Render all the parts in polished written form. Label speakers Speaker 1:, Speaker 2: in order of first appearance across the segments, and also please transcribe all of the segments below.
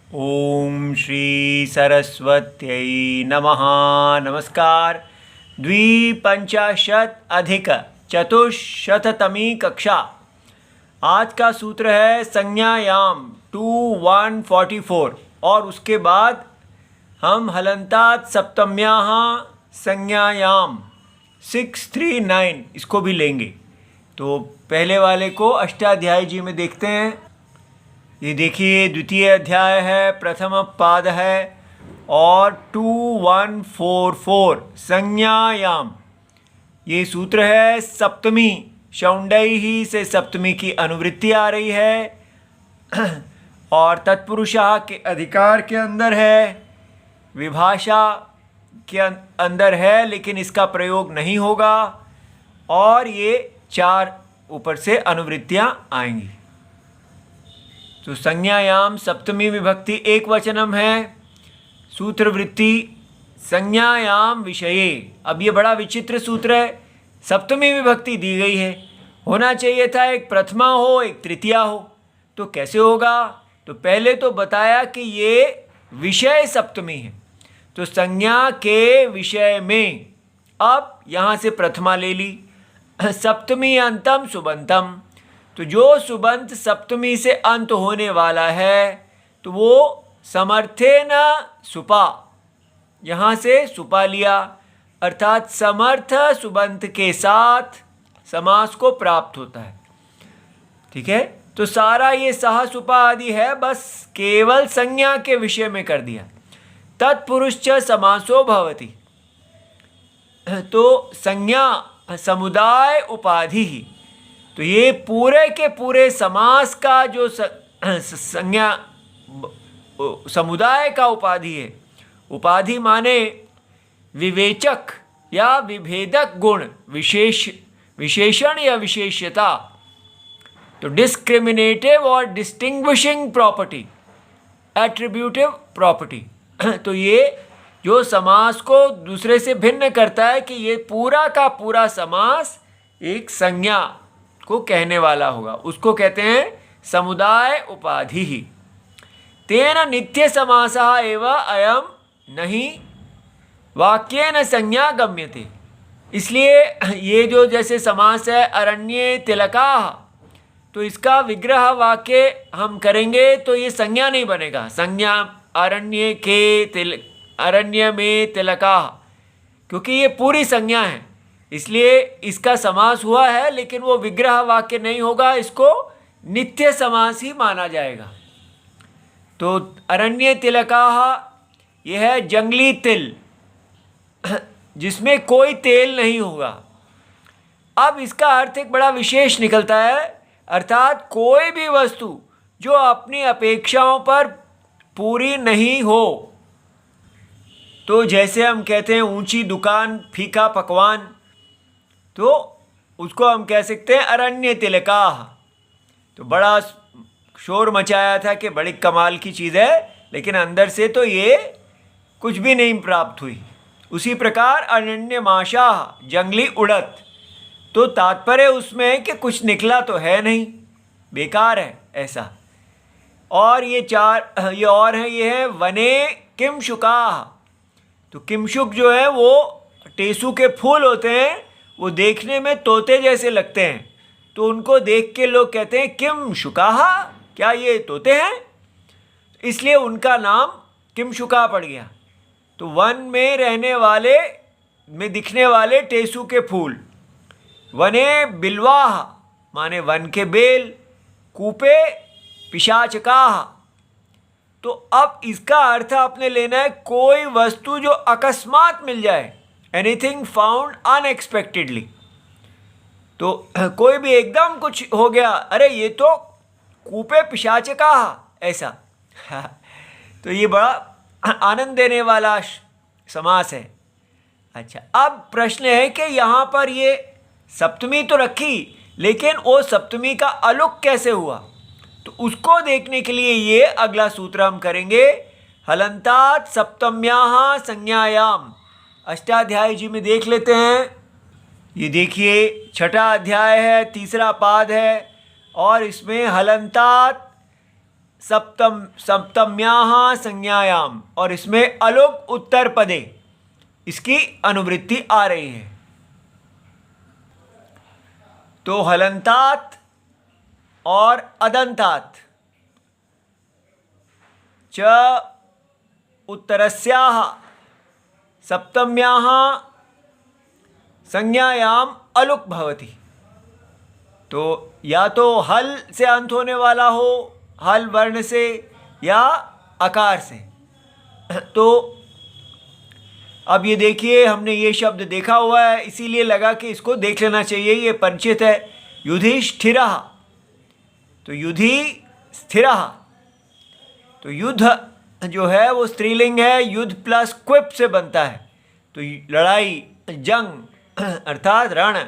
Speaker 1: ओम श्री सरस्वत्यै नमः। नमस्कार। द्विपंचाशत अधिक चतुश्शततमी कक्षा। आज का सूत्र है संज्ञायाम 2144 और उसके बाद हम हलन्तात् सप्तम्याः संज्ञायाम 639 इसको भी लेंगे। तो पहले वाले को अष्टाध्यायी जी में देखते हैं। ये देखिए द्वितीय अध्याय है, प्रथम पाद है और 2144 संज्ञायाम ये सूत्र है। सप्तमी शौंडैः से सप्तमी की अनुवृत्ति आ रही है और तत्पुरुषः के अधिकार के अंदर है, विभाषा के अंदर है लेकिन इसका प्रयोग नहीं होगा और ये चार ऊपर से अनुवृत्तियां आएंगी। तो संज्ञायाम सप्तमी विभक्ति एक वचनम है। सूत्रवृत्ति संज्ञायाम विषये। अब ये बड़ा विचित्र सूत्र है। सप्तमी विभक्ति दी गई है, होना चाहिए था एक प्रथमा हो एक तृतीया हो, तो कैसे होगा? तो पहले तो बताया कि ये विषय सप्तमी है, तो संज्ञा के विषय में अब यहाँ से प्रथमा ले ली। सप्तमी अंतम सुबंतम, तो जो सुबंत सप्तमी से अंत होने वाला है तो वो समर्थेन सुपा, यहाँ से सुपा लिया, अर्थात समर्थ सुबंत के साथ समास को प्राप्त होता है। ठीक है, तो सारा ये सह सुपा आदि है, बस केवल संज्ञा के विषय में कर दिया। तत्पुरुष समासो भवति, तो संज्ञा समुदाय उपाधि ही, तो ये पूरे के पूरे समास का जो संज्ञा समुदाय का उपाधि है। उपाधि माने विवेचक या विभेदक गुण, विशेषण या विशेषता, तो डिस्क्रिमिनेटिव और डिस्टिंग्विशिंग प्रॉपर्टी, एट्रीब्यूटिव प्रॉपर्टी। तो ये जो समास को दूसरे से भिन्न करता है कि ये पूरा का पूरा समास एक संज्ञा को कहने वाला होगा, उसको कहते हैं समुदाय उपाधि ही। तेन नित्य समासः एव अयम नहीं वाक्येन संज्ञा गम्यते। इसलिए ये जो जैसे समास है अरण्ये तिलकाः, तो इसका विग्रह वाक्य हम करेंगे तो ये संज्ञा नहीं बनेगा। संज्ञा अरण्य में तिलकाः, क्योंकि ये पूरी संज्ञा है इसलिए इसका समास हुआ है, लेकिन वो विग्रह वाक्य नहीं होगा, इसको नित्य समास ही माना जाएगा। तो अरण्य तिलकाः यह है जंगली तिल जिसमें कोई तेल नहीं होगा। अब इसका अर्थ एक बड़ा विशेष निकलता है, अर्थात कोई भी वस्तु जो अपनी अपेक्षाओं पर पूरी नहीं हो, तो जैसे हम कहते हैं ऊंची दुकान फीका पकवान, तो उसको हम कह सकते हैं अरण्य तिलकाः। तो बड़ा शोर मचाया था कि बड़ी कमाल की चीज़ है, लेकिन अंदर से तो ये कुछ भी नहीं प्राप्त हुई। उसी प्रकार अरण्यमाशाः जंगली उड़द, तो तात्पर्य उसमें है कि कुछ निकला तो है नहीं, बेकार है ऐसा। और ये ये और हैं, ये है वने किमशुकाः, तो किमशुक जो है वो टेसू के फूल होते हैं, वो देखने में तोते जैसे लगते हैं, तो उनको देख के लोग कहते हैं किमशुकाः, क्या ये तोते हैं? इसलिए उनका नाम किमशुका पड़ गया। तो वन में रहने वाले में दिखने वाले टेसू के फूल। वने बिल्वाः माने वन के बेल, कूपे पिशाचकाः, तो अब इसका अर्थ आपने लेना है कोई वस्तु जो अकस्मात मिल जाए, एनीथिंग फाउंड अनएक्सपेक्टेडली। तो कोई भी एकदम कुछ हो गया, अरे ये तो कूपे पिशाचकाः ऐसा तो ये बड़ा आनंद देने वाला समास है। अच्छा, अब प्रश्न है कि यहाँ पर ये सप्तमी तो रखी, लेकिन वो सप्तमी का अलुक कैसे हुआ? तो उसको देखने के लिए ये अगला सूत्र हम करेंगे। हलन्तात् सप्तम्याः संज्ञायाम, अष्टाध्यायी जी में देख लेते हैं। ये देखिए छठा अध्याय है, तीसरा पाद है और इसमें हलन्तात् सप्तम्याः संज्ञायाम, और इसमें अलुक उत्तर पदे इसकी अनुवृत्ति आ रही है। तो हलंतात और अदंतात च उत्तरस्याः सप्तम्याः संज्ञायाम अलुक भवति। तो या तो हल से अंत होने वाला हो, हल वर्ण से, या अकार से। तो अब ये देखिए, हमने ये शब्द देखा हुआ है, इसीलिए लगा कि इसको देख लेना चाहिए, ये परिचित है। युधिष्ठिरः, तो युधि स्थिरः, तो युद्ध जो है वो स्त्रीलिंग है, युद्ध प्लस क्विप से बनता है, तो लड़ाई, जंग अर्थात रण।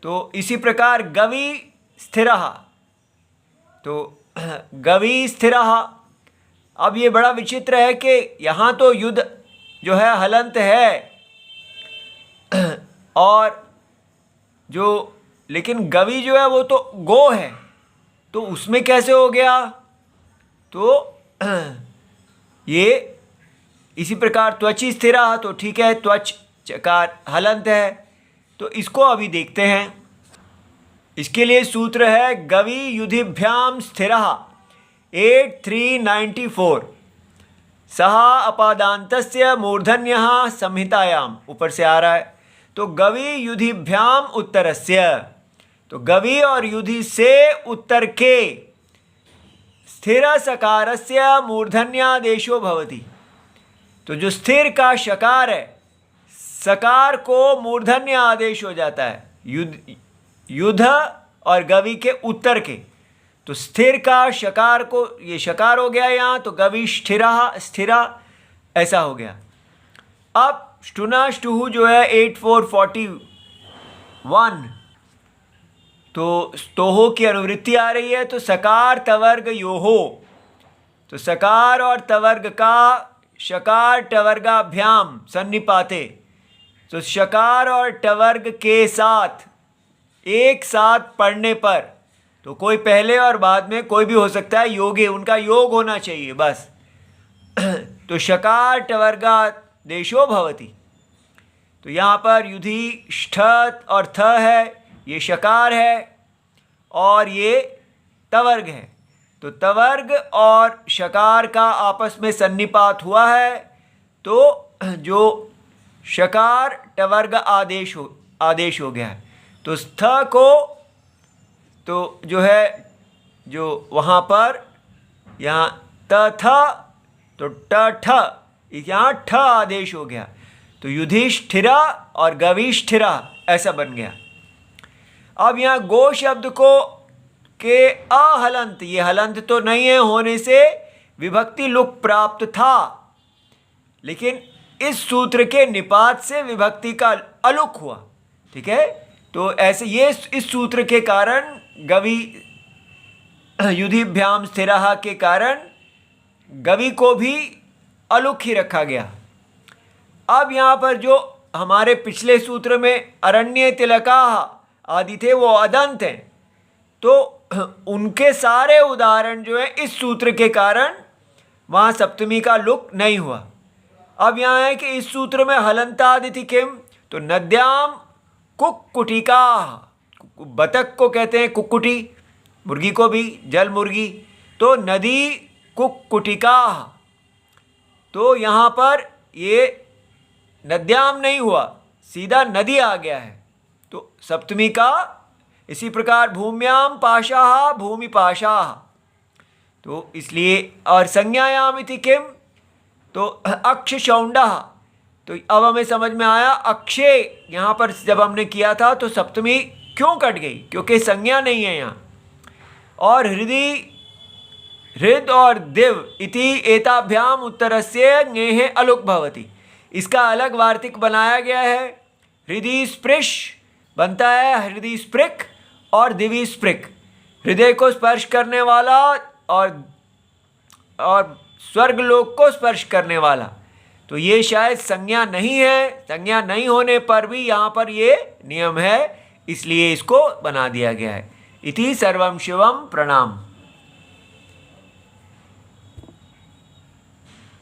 Speaker 1: तो इसी प्रकार गवि स्थिरः, तो गवि स्थिरः। अब ये बड़ा विचित्र है कि यहाँ तो युद्ध जो है हलंत है, और जो लेकिन गवि जो है वो तो गो है, तो उसमें कैसे हो गया? तो ये इसी प्रकार त्वचि स्थिरः, तो ठीक है, त्वच चकार हलंत है, तो इसको अभी देखते हैं। इसके लिए सूत्र है गवि युधिभ्याम स्थिरः 8394, सह अपादान्तस्य मूर्धन्यः संहितायाम, ऊपर से आ रहा है। तो गवि युधिभ्याम उत्तरस्य, तो गवि और युधि से उत्तर के स्थिर सकारस्य मूर्धन्यादेशो भवति। तो जो स्थिर का शकार है, सकार को मूर्धन्य आदेश हो जाता है युद्ध और गवि के उत्तर के। तो स्थिर का शकार को, ये शकार हो गया यहाँ, तो गवि स्थिरा ऐसा हो गया। अब स्टुना स्टुहु जो है 8441, तो स्तोहो की अनुवृत्ति आ रही है। तो सकार तवर्ग योहो, तो सकार और तवर्ग का शकार टवर्गाभ्याम सन्निपाते, तो शकार और टवर्ग के साथ एक साथ पढ़ने पर, तो कोई पहले और बाद में कोई भी हो सकता है, योगे उनका योग होना चाहिए बस। तो शकार टवर्गादेशो भवति। तो यहाँ पर युधि ष्ठत और थ है, ये शकार है और ये तवर्ग है। तो तवर्ग और शकार का आपस में सन्निपात हुआ है, तो जो शकार टवर्ग आदेश हो गया है। तो स्थ को, तो जो है जो वहाँ पर यहाँ त था, तो ट ठ, यहाँ ठ आदेश हो गया। तो युधिष्ठिरा और गविष्ठिरा ऐसा बन गया। अब यहाँ गो शब्द को के अहलंत, ये हलंत तो नहीं है होने से विभक्ति लुक प्राप्त था, लेकिन इस सूत्र के निपात से विभक्ति का अलुक हुआ। ठीक है, तो ऐसे ये इस सूत्र के कारण गवि युधिभ्याम स्थिरः के कारण गवि को भी अलुक ही रखा गया। अब यहाँ पर जो हमारे पिछले सूत्र में अरण्य तिलकाः आदि थे वो अदंत हैं, तो उनके सारे उदाहरण जो है इस सूत्र के कारण वहाँ सप्तमी का लुक नहीं हुआ। अब यहाँ है कि इस सूत्र में हलंतादिति किम, तो नद्याम कुक्कुटिकाः, बतख को कहते हैं कुक्कुटी, मुर्गी को भी जल मुर्गी, तो नदी कुक्कुटिकाः। तो यहाँ पर ये नद्याम नहीं हुआ, सीधा नदी आ गया है, तो सप्तमी का। इसी प्रकार भूम्याम पाशाः भूमिपाशाः, तो इसलिए, और संज्ञायाम इति किम, तो अक्ष शौंडः। तो अब हमें समझ में आया अक्षय यहाँ पर जब हमने किया था तो सप्तमी क्यों कट गई, क्योंकि संज्ञा नहीं है यहाँ। और हृद और दिव इति एताभ्याम उत्तरस्य ज्ञेहे अलुक भवति, इसका अलग वार्तिक बनाया गया है। हृदय स्पृश बनता है हृदय स्पृक और दिवी स्पृक, हृदय को स्पर्श करने वाला और स्वर्गलोक को स्पर्श करने वाला। तो ये शायद संज्ञा नहीं है, संज्ञा नहीं होने पर भी यहाँ पर ये नियम है, इसलिए इसको बना दिया गया है। इति सर्वम शिवम प्रणाम।